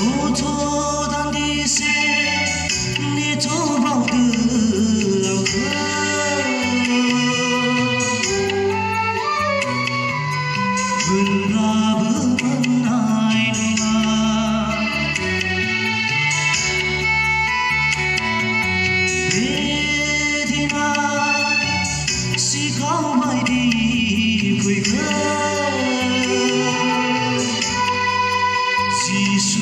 ô tô đang đi xe đi chỗ bao từ vườn vẫn ai mà về thì na si cao mai đi vui khơi Giêsu